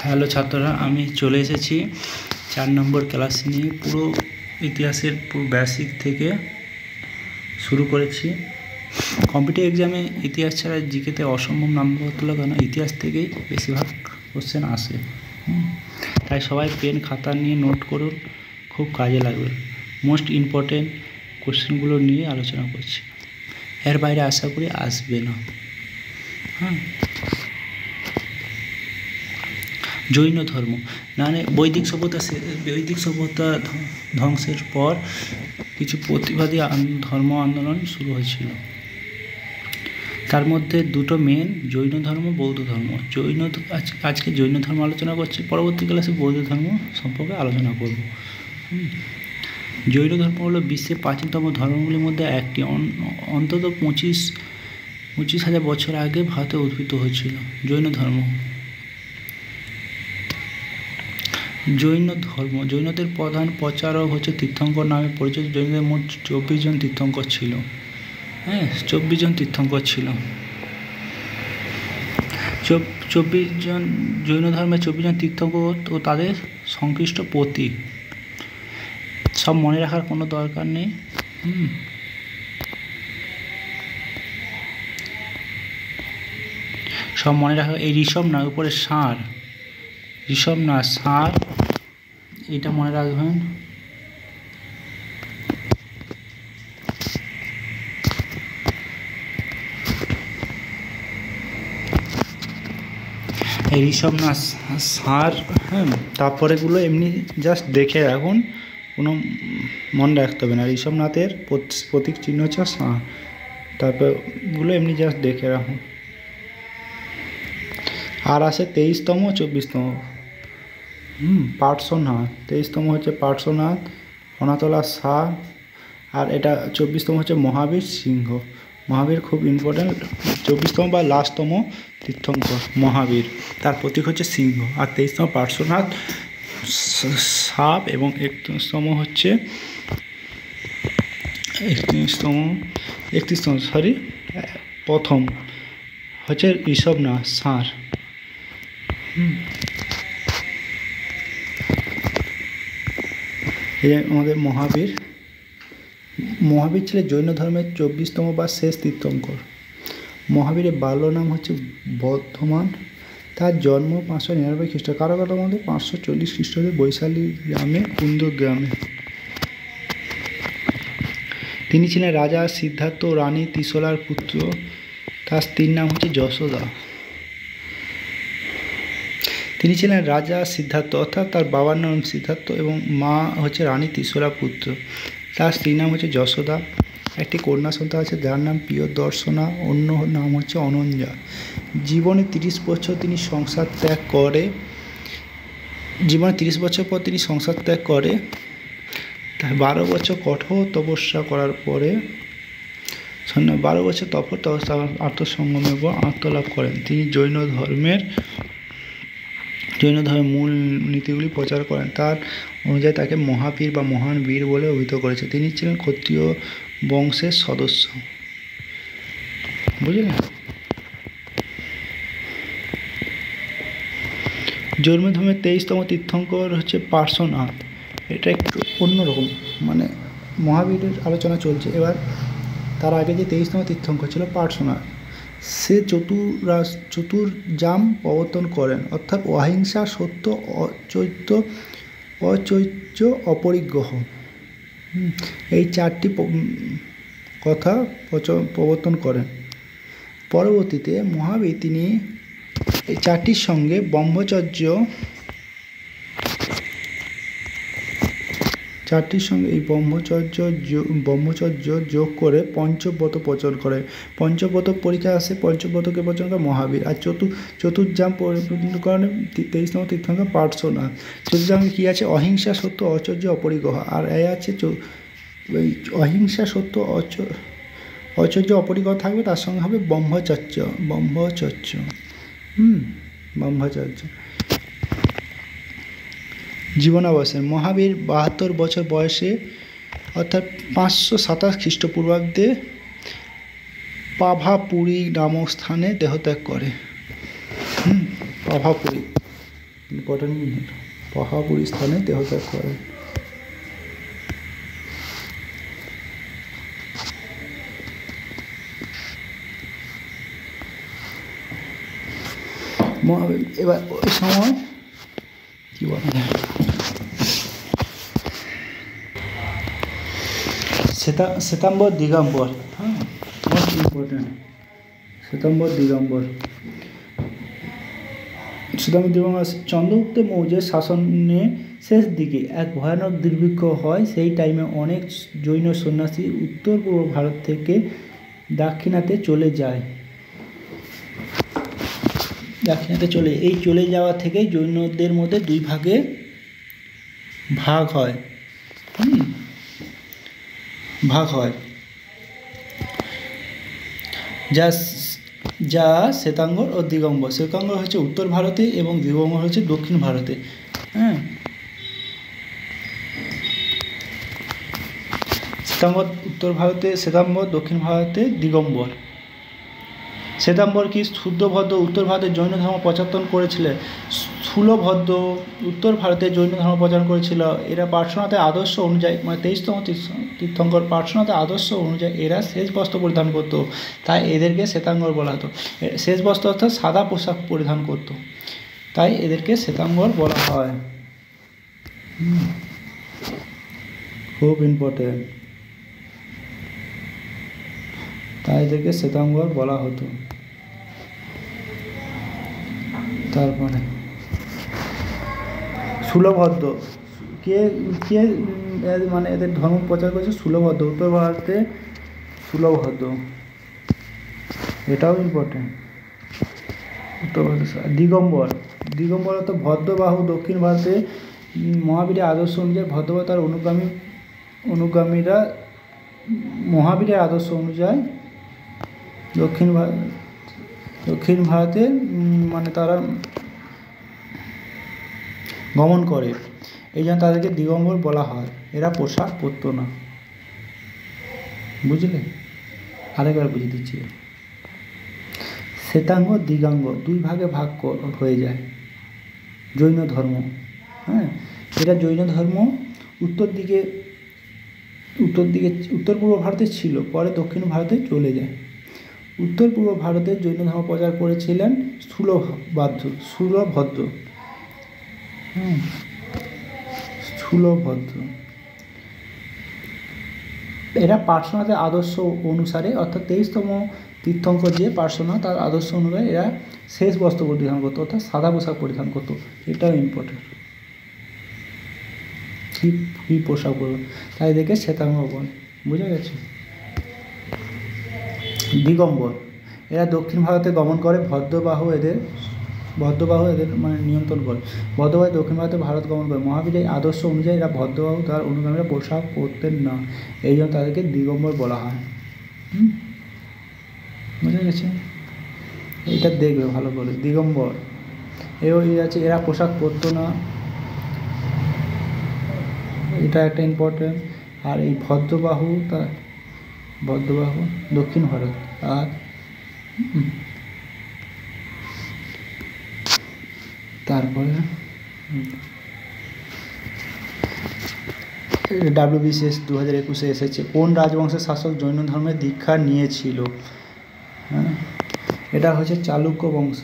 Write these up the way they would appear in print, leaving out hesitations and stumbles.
Hello ছাত্ররা, আমি চলে এসেছি 4 নম্বর ক্লাস নিয়ে। পুরো ইতিহাসের পুরো বেসিক থেকে শুরু করেছি। কম্পিটিটিভ এক্সামে ইতিহাস ছাড়া জিকেতে অসম্ভব নাম্বার তোলা, কেন ইতিহাস থেকেই বেশিরভাগ কোশ্চেন আসে। তাই সবাই পেন খাতা নিয়ে নোট করুন, খুব কাজে লাগবে। মোস্ট ইম্পর্টেন্ট কোশ্চেনগুলো নিয়ে আলোচনা করছি, এর বাইরে আশা করি আসবে না। জৈন ধর্ম মানে বৈদিক সভ্যতা ধ্বংসের পর কিছু প্রতিবাদী ধর্ম আন্দোলন শুরু হয়েছিল। তার মধ্যে দুটো মেন, জৈন ধর্ম, বৌদ্ধ ধর্ম। আজকে জৈন ধর্ম আলোচনা করছি, পরবর্তী ক্লাসে বৌদ্ধ ধর্ম সম্পর্কে আলোচনা করব। জৈন ধর্ম হলো বিশ্বের প্রাচীনতম ধর্মগুলির মধ্যে একটি। অন্তত 25,000 বছর আগে ভারতে উদ্ভূত হয়েছিল জৈন ধর্ম। জৈনদের প্রধান প্রচারক হচ্ছে তীর্থঙ্কর নামে পরিচিত। জৈনদের মোট 24 জন তীর্থঙ্কর ছিল। 24 জন তীর্থঙ্কর ছিল। 24 জন জৈন ধর্মের 24 জন তীর্থঙ্কর ও তাদের সংশ্লিষ্ট প্রতীক সব মনে রাখার কোনো দরকার নেই। সব মনে রাখা। এই ঋষভ না, উপরে ষাঁড়, ঋষভ না ষাঁড়, এটা মনে রাখবেন। এই ঋষভ না ষাঁড়। তারপরেগুলো এমনি জাস্ট দেখে রাখুন, কোনো মনে রাখতে হবে না। ঋষভনাথের প্রতীক চিহ্ন হচ্ছে ষাঁড়, তারপরগুলো এমনি জাস্ট দেখে রাখুন। আর আছে 23তম, 24তম। পার্শ্বনাথ, 23তম হচ্ছে পার্শ্বনাথ ফনাতলা শাহ, আর এটা 24তম হচ্ছে মহাবীর সিংহ। মহাবীর খুব ইম্পর্ট্যান্ট। 24তম বা লাস্টতম তীর্থঙ্কর মহাবীর, তার প্রতীক হচ্ছে সিংহ। আর 23তম পার্শ্বনাথ সাপ, এবং 31তম হচ্ছে 31তম প্রথম হচ্ছে ঋষভনাথ ষাঁড়। আমাদের মহাবীর ছিলেন জৈন ধর্মের 24তম বা শেষ তীর্থঙ্কর। মহাবীরের বাল্য নাম হচ্ছে বর্ধমান। তার জন্ম 599 খ্রিস্টাব্দে, কারো মধ্যে 540 খ্রিস্টাব্দে বৈশালী গ্রামে, কুন্দ গ্রামে। তিনি ছিলেন রাজা সিদ্ধার্থ ও রানী ত্রিশলার পুত্র। তার স্ত্রীর নাম হচ্ছে যশোদা। তিনি ছিলেন রাজা সিদ্ধার্থ, অর্থাৎ তার বাবার নাম সিদ্ধার্থ এবং মা হচ্ছে রানী ত্রিশলা পুত্র। তার স্ত্রীর নাম হচ্ছে যশোদা। একটি কন্যা সন্তান আছে যার নাম প্রিয়দর্শনা, অন্য নাম হচ্ছে অনঞ্জা। জীবনে 30 বছর তিনি সংসার ত্যাগ করে। 30 বছর পর তিনি সংসার ত্যাগ করে। তাই 12 বছর কঠোর তপস্যা করার পরে 12 বছর আত্মসংযমের পর আত্মলাভ করেন। তিনি জৈন ধর্মের মূল নীতিগুলি প্রচার করেন। তার অনুযায়ী তাকে মহাবীর বা মহান বীর বলে অভিহিত করেছে। তিনি ছিলেন ক্ষত্রিয় বংশের সদস্য। বুঝলেন? জৈন ধর্মের 23তম তীর্থঙ্কর হচ্ছে পার্শ্বনাথ। এটা একটু অন্যরকম, মানে মহাবীরের আলোচনা চলছে। এবার তার আগে যে 23তম তীর্থঙ্কর ছিল পার্শ্বনাথ, সে চতুর্জাম প্রবর্তন করেন, অর্থাৎ অহিংসা, সত্য, অচৈত্য, অপরিগ্রহ, এই 4টি কথা প্রবর্তন করেন। পরবর্তীতে মহাবীর তিনি এই 4টির সঙ্গে ব্রহ্মচর্য যোগ করে পঞ্চব্রত প্রচার করে। পঞ্চব্রত পরীক্ষা আসে, পঞ্চব্রতকে প্রচার করে মহাবীর। আর চতুর্জাম প্রবর্তন করেন 23তম তীর্থঙ্কর পার্শ্বনাথ। চতুর্জামে কি আছে? অহিংসা, সত্য, অচর্য, অপরিগ্রহ। আর এই আছে অহিংসা, সত্য, অচর্য, অপরিগ্রহ থাকবে, তার সঙ্গে হবে ব্রহ্মচর্য। জীবনাবসান মহাবীর 72 বছর বয়সে, অর্থাৎ 527 খ্রিস্টপূর্বাব্দে পাভাপুরী নামক স্থানে দেহত্যাগ করে। পাভাপুরী ইম্পর্টেন্ট পহাপুরি স্থানে দেহত্যাগ করেন। এবার ওই সময় কি বলে শ্বেতাম্বর দিগম্বর, হ্যাঁ মোস্ট ইম্পর্টেন্ট। শ্বেতাম্বর দিগম্বর চন্দ্রগুপ্ত মৌর্যের শাসনে শেষ দিকে এক ভয়ানক দুর্ভিক্ষ হয়। সেই টাইমে অনেক জৈন সন্ন্যাসী উত্তর পূর্ব ভারত থেকে দাক্ষিণাত্যে চলে যায়। এই চলে যাওয়া থেকে জৈনদের মধ্যে দুই ভাগে ভাগ হয়। যা শ্বেতাঙ্বর ও দিগম্বর। শ্বেতাঙ্বর হচ্ছে উত্তর ভারতে এবং দিগম্বর হচ্ছে দক্ষিণ ভারতে। হ্যাঁ, শ্বেতাম্বর উত্তর ভারতে, শ্বেতাম্বর দক্ষিণ ভারতে, দিগম্বর। শ্বেতাম্বর কি শুদ্ধভদ্র উত্তর ভারতে জৈন ধর্ম প্রচার করেছিলেন। স্থূলভদ্র উত্তর ভারতে জৈন ধর্ম প্রচার করেছিল। এরা পার্শ্বনাথের আদর্শ অনুযায়ী, মানে 23তম তীর্থঙ্কর পার্শ্বনাথের আদর্শ অনুযায়ী এরা শেষ বস্ত্র পরিধান করত, তাই এদেরকে শ্বেতাঙ্বর বলা হতো। শেষ বস্ত্র অর্থাৎ সাদা পোশাক পরিধান করত, তাই এদেরকে শ্বেতাঙ্বর বলা হয়। খুব ইম্পর্টেন্ট, তাই এদেরকে শ্বেতাঙ্বর বলা হতো। তারপরে স্থূলভদ্র কে কে মানে এদের ধর্ম প্রচার করেছে স্থূলভদ্র, উত্তর ভারতে স্থূলভদ্র, এটাও ইম্পর্টেন্ট। উত্তর ভারতে দিগম্বর অর্থ ভদ্রবাহু দক্ষিণ ভারতে মহাবীরের আদর্শ অনুযায়ী ভদ্রবাহু তার অনুগামীরা মহাবীরের আদর্শ অনুযায়ী দক্ষিণ ভারতে মানে তারা গমন করে, এই জন্য তাদেরকে দিগম্বর বলা হয়। এরা পোশাক পরত না, বুঝলে? আরেকবার বুঝিয়ে দিচ্ছি। শ্বেতাঙ্গ দিগাঙ্গ দুই ভাগে ভাগ হয়ে যায় জৈন ধর্ম। হ্যাঁ, এটা জৈন ধর্ম উত্তর পূর্ব ভারতে ছিল, পরে দক্ষিণ ভারতে চলে যায়। উত্তর পূর্ব ভারতে জৈন ধর্ম প্রচার করেছিলেন স্থূলভদ্র। এরা পার্শ্বনাথের আদর্শ অনুসারে, অর্থাৎ 23তম তীর্থঙ্কর যে পার্শ্বনাথ, তার আদর্শ অনুযায়ী এরা শেষ বস্ত্র পরিধান করতো, অর্থাৎ সাদা পোশাক পরিধান করতো। এটাও ইম্পর্টেন্ট, কি পোশাক পরবে, তাই দেখে শ্বেতাঙ্গ বলে। বুঝা গেছে? দিগম্বর এরা দক্ষিণ ভারতে গমন করে, ভদ্রবাহু এদের মানে নিয়ন্ত্রণ করে। ভদ্রবাহু দক্ষিণ ভারতে গমন করে। মহাবীরের আদর্শ অনুযায়ী এরা ভদ্রবাহু তার অনুগামীরা পোশাক পরতেন না, এই জন্য তাদেরকে দিগম্বর বলা হয়। বুঝা গেছে? এইটা দেখবে ভালো করে। দিগম্বর আছে, এরা পোশাক পরতো না, এটা একটা ইম্পর্টেন্ট। আর এই ভদ্রবাহু দক্ষিণ ভারত। আর তারপরে WBCS 2021 এসেছে। কোন রাজবংশের শাসক জৈন ধর্মের দীক্ষা নিয়েছিল? হ্যাঁ, এটা হচ্ছে চালুক্য বংশ।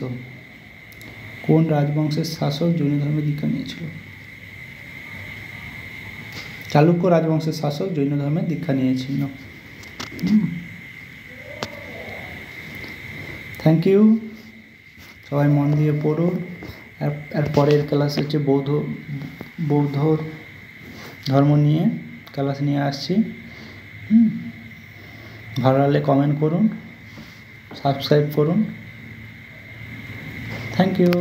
কোন রাজবংশের শাসক জৈন ধর্মের দীক্ষা নিয়েছিল? চালুক্য রাজবংশের শাসক জৈন ধর্মের দীক্ষা নিয়েছিল। থ্যাংক ইউ, সবাই মন দিয়ে পড়ুন। আর পরের ক্লাস হচ্ছে বৌদ্ধ ধর্ম নিয়ে ক্লাস নিয়ে আসছি। ভালো লাগলে কমেন্ট করুন, সাবস্ক্রাইব করুন। Thank you.